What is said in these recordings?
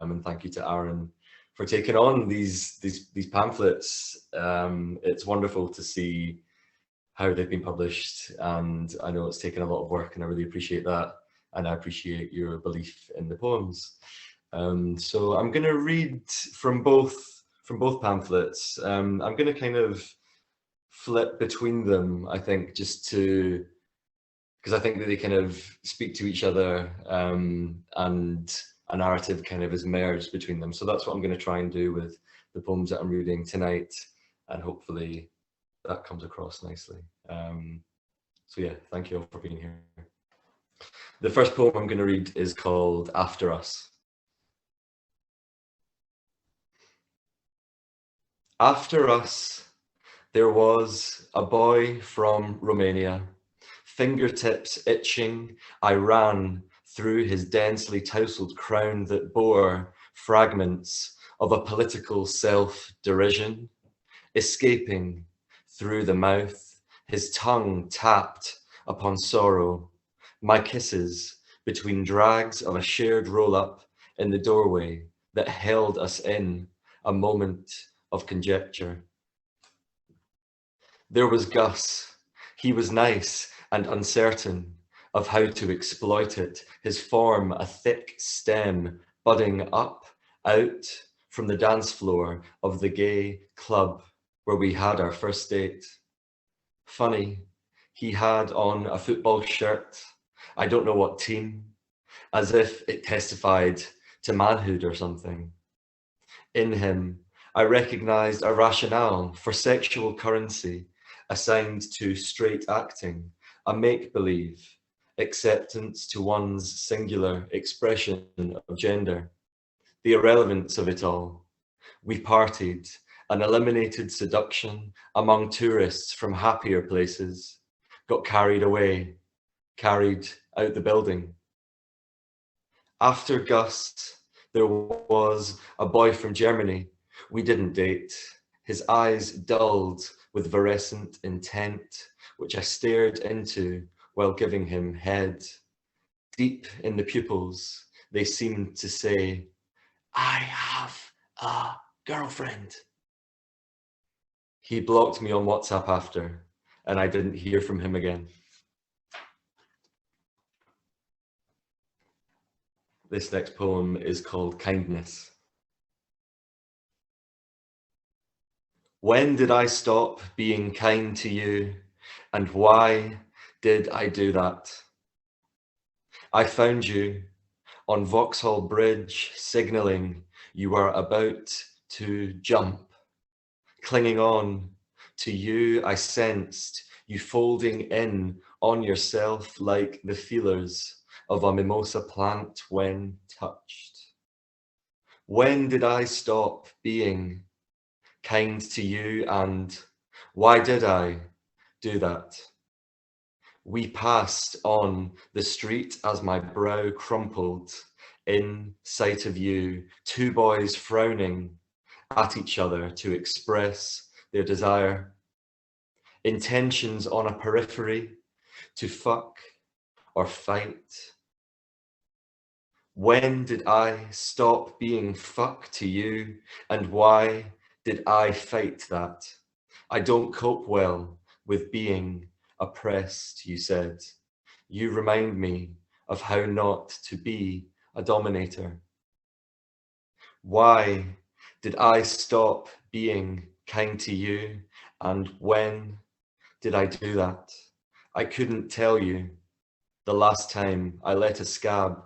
And thank you to Aaron for taking on these pamphlets. It's wonderful to see how they've been published, and I know it's taken a lot of work, and I really appreciate that, and I appreciate your belief in the poems. So I'm going to read from both pamphlets. I'm going to kind of flip between them, I think, just to, because I think that they kind of speak to each other, and a narrative kind of is merged between them. So that's what I'm going to try and do with the poems that I'm reading tonight, and hopefully that comes across nicely. So yeah, thank you all for being here. The first poem I'm going to read is called After Us. After us, there was a boy from Romania. Fingertips itching, I ran through his densely tousled crown that bore fragments of a political self-derision, escaping through the mouth, his tongue tapped upon sorrow, my kisses between drags of a shared roll-up in the doorway that held us in a moment of conjecture. There was Gus. He was nice and uncertain of how to exploit it, his form a thick stem budding up out from the dance floor of the gay club where we had our first date. Funny, he had on a football shirt, I don't know what team, as if it testified to manhood or something. In him, I recognized a rationale for sexual currency assigned to straight acting, a make-believe, acceptance to one's singular expression of gender, the irrelevance of it all. We partied and eliminated seduction among tourists from happier places, got carried away, carried out the building. After Gus, there was a boy from Germany. We didn't date. His eyes dulled with virescent intent, which I stared into while giving him head. Deep in the pupils, they seemed to say, I have a girlfriend. He blocked me on WhatsApp after, and I didn't hear from him again. This next poem is called Kindness. When did I stop being kind to you, and why did I do that? I found you on Vauxhall Bridge, signalling you were about to jump. Clinging on to you, I sensed you folding in on yourself like the feelers of a mimosa plant when touched. When did I stop being kind to you, and why did I do that? We passed on the street as my brow crumpled in sight of you, two boys frowning at each other to express their desire, intentions on a periphery to fuck or fight. When did I stop being fuck to you, and why did I fight that? I don't cope well with being oppressed, you said. You remind me of how not to be a dominator. Why did I stop being kind to you, and when did I do that? I couldn't tell you the last time I let a scab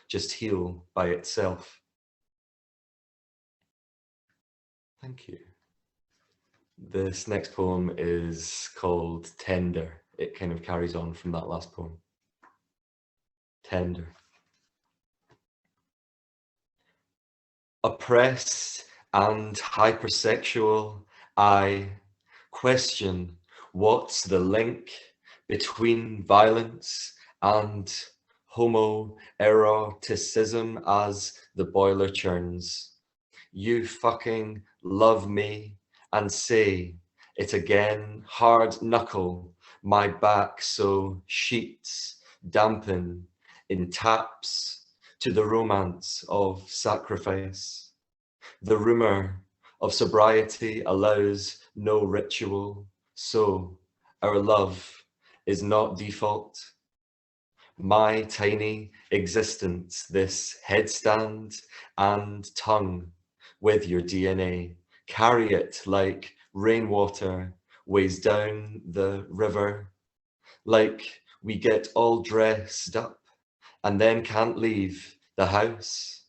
just heal by itself. Thank you. This next poem is called Tender. It kind of carries on from that last poem. Tender. Oppressed and hypersexual, I question what's the link between violence and homoeroticism as the boiler churns. You fucking love me and say it again, hard knuckle my back so sheets dampen in taps to the romance of sacrifice. The rumor of sobriety allows no ritual, so our love is not default. My tiny existence, this headstand and tongue with your DNA, carry it like rainwater weighs down the river, like we get all dressed up and then can't leave the house.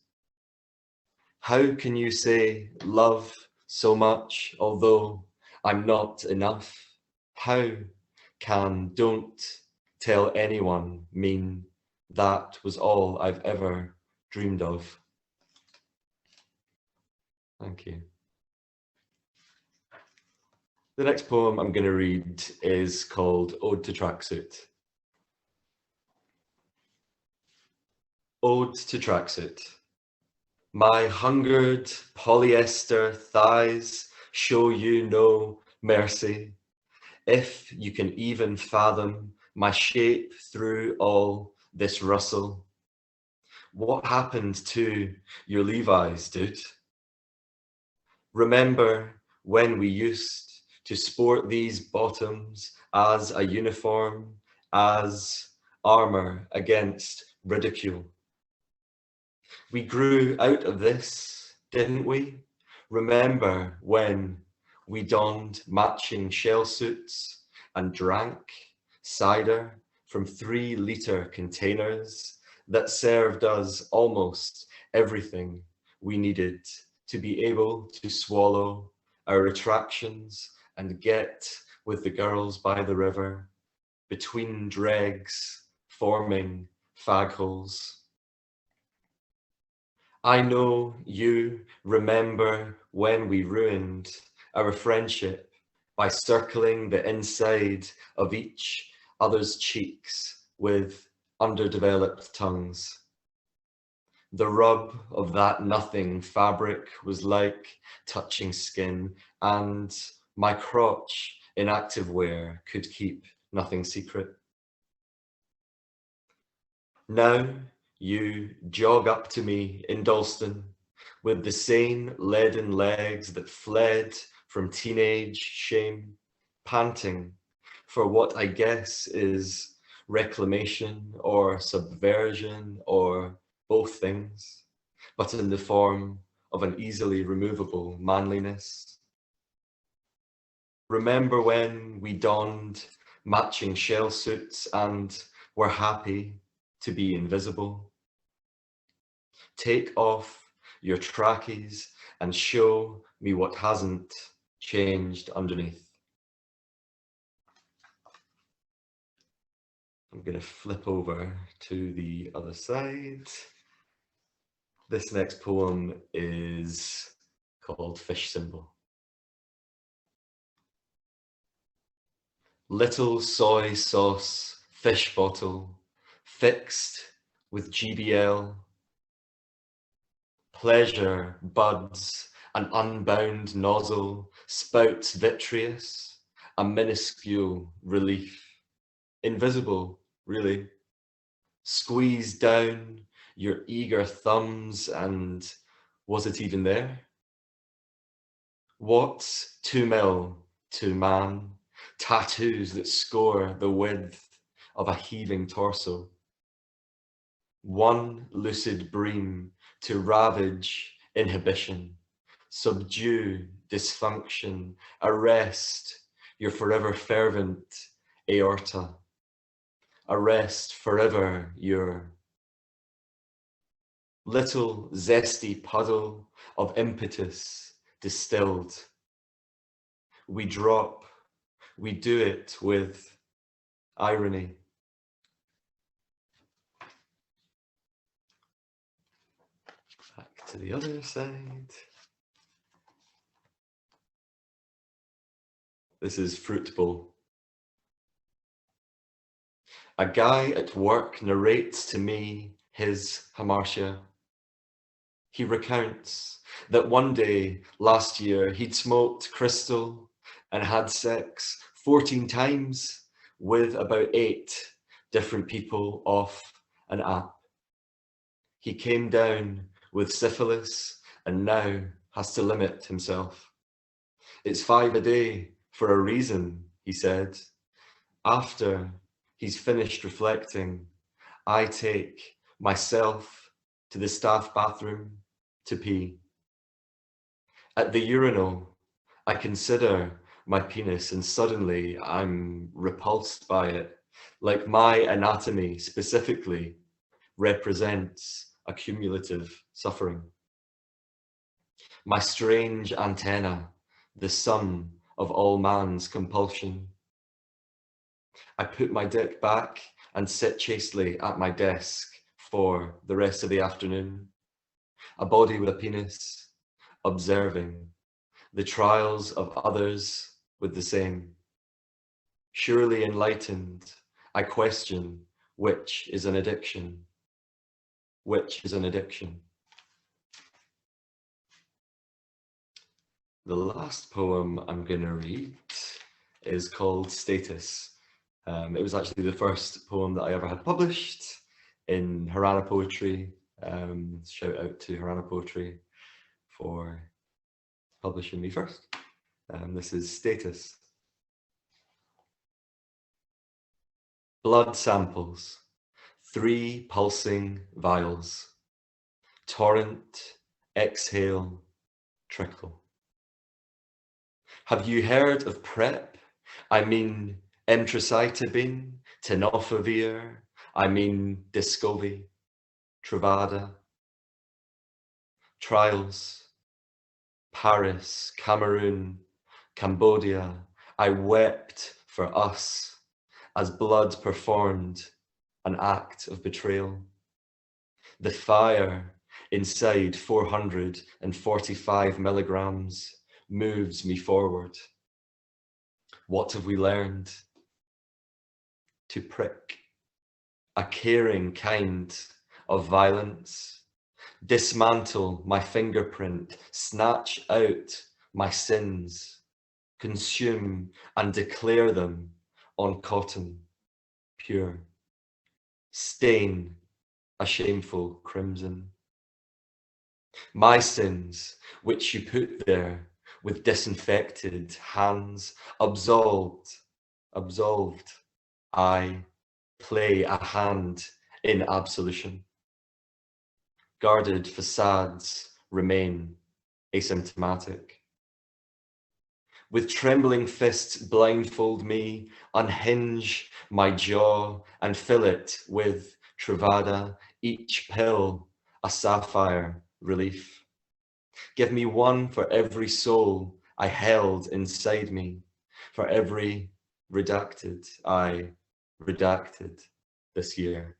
How can you say love so much, although I'm not enough? How can don't tell anyone mean that was all I've ever dreamed of? Thank you. The next poem I'm going to read is called Ode to Tracksuit. Ode to Tracksuit. My hungered polyester thighs show you no mercy. If you can even fathom my shape through all this rustle. What happened to your Levi's, dude? Remember when we used to sport these bottoms as a uniform, as armor against ridicule? We grew out of this, didn't we? Remember when we donned matching shell suits and drank cider from 3-liter containers that served us almost everything we needed to be able to swallow our attractions and get with the girls by the river, between dregs, forming fag holes. I know you remember when we ruined our friendship by circling the inside of each other's cheeks with underdeveloped tongues. The rub of that nothing fabric was like touching skin, and my crotch in activewear could keep nothing secret. Now you jog up to me in Dalston with the same leaden legs that fled from teenage shame, panting for what I guess is reclamation or subversion or both things, but in the form of an easily removable manliness. Remember when we donned matching shell suits and were happy to be invisible? Take off your trackies and show me what hasn't changed underneath. I'm going to flip over to the other side. This next poem is called Fish Symbol. Little soy sauce fish bottle fixed with GBL. Pleasure buds, an unbound nozzle spouts vitreous, a minuscule relief. Invisible, really. Squeeze down your eager thumbs, and was it even there? What's 2 mil to man? Tattoos that score the width of a heaving torso. One lucid bream to ravage inhibition, subdue dysfunction, arrest your forever fervent aorta, arrest forever your little zesty puddle of impetus distilled. We drop, we do it with irony. Back to the other side. This is Fruit Bowl. A guy at work narrates to me his hamartia. He recounts that one day last year he'd smoked crystal and had sex 14 times with about 8 different people off an app. He came down with syphilis and now has to limit himself. It's 5 a day for a reason, he said. After he's finished reflecting, I take myself to the staff bathroom to pee. At the urinal, I consider my penis and suddenly I'm repulsed by it, like my anatomy specifically represents accumulative suffering. My strange antenna, the sum of all man's compulsion. I put my dick back and sit chastely at my desk for the rest of the afternoon. A body with a penis, observing the trials of others with the same. Surely enlightened, I question which is an addiction. Which is an addiction? The last poem I'm going to read is called Status. It was actually the first poem that I ever had published in Harana Poetry. Shout out to Harana Poetry for publishing me first. This is Status. Blood samples, 3 pulsing vials. Torrent, exhale, trickle. Have you heard of PrEP? I mean emtricitabine, tenofovir, I mean Descovy, Truvada. Trials, Paris, Cameroon, Cambodia, I wept for us as blood performed an act of betrayal. The fire inside 445 milligrams moves me forward. What have we learned? To prick, a caring kind of violence, dismantle my fingerprint, snatch out my sins, consume and declare them on cotton, pure, stain a shameful crimson. My sins, which you put there with disinfected hands, absolved, I play a hand in absolution. Guarded facades remain asymptomatic. With trembling fists blindfold me, unhinge my jaw and fill it with Truvada, each pill a sapphire relief. Give me one for every soul I held inside me, for every redacted I redacted this year.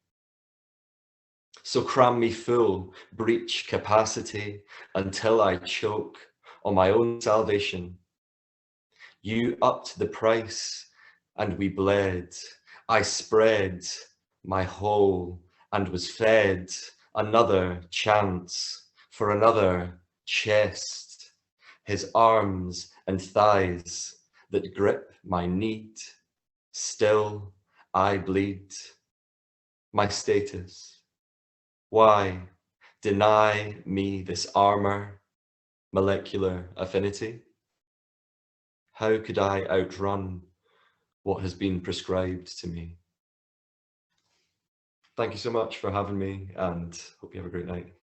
So cram me full, breach capacity until I choke on my own salvation. You upped the price and we bled. I spread my whole and was fed another chance for another chest, his arms and thighs that grip my need. Still I bleed. My status. Why deny me this armor, molecular affinity? How could I outrun what has been prescribed to me? Thank you so much for having me and hope you have a great night.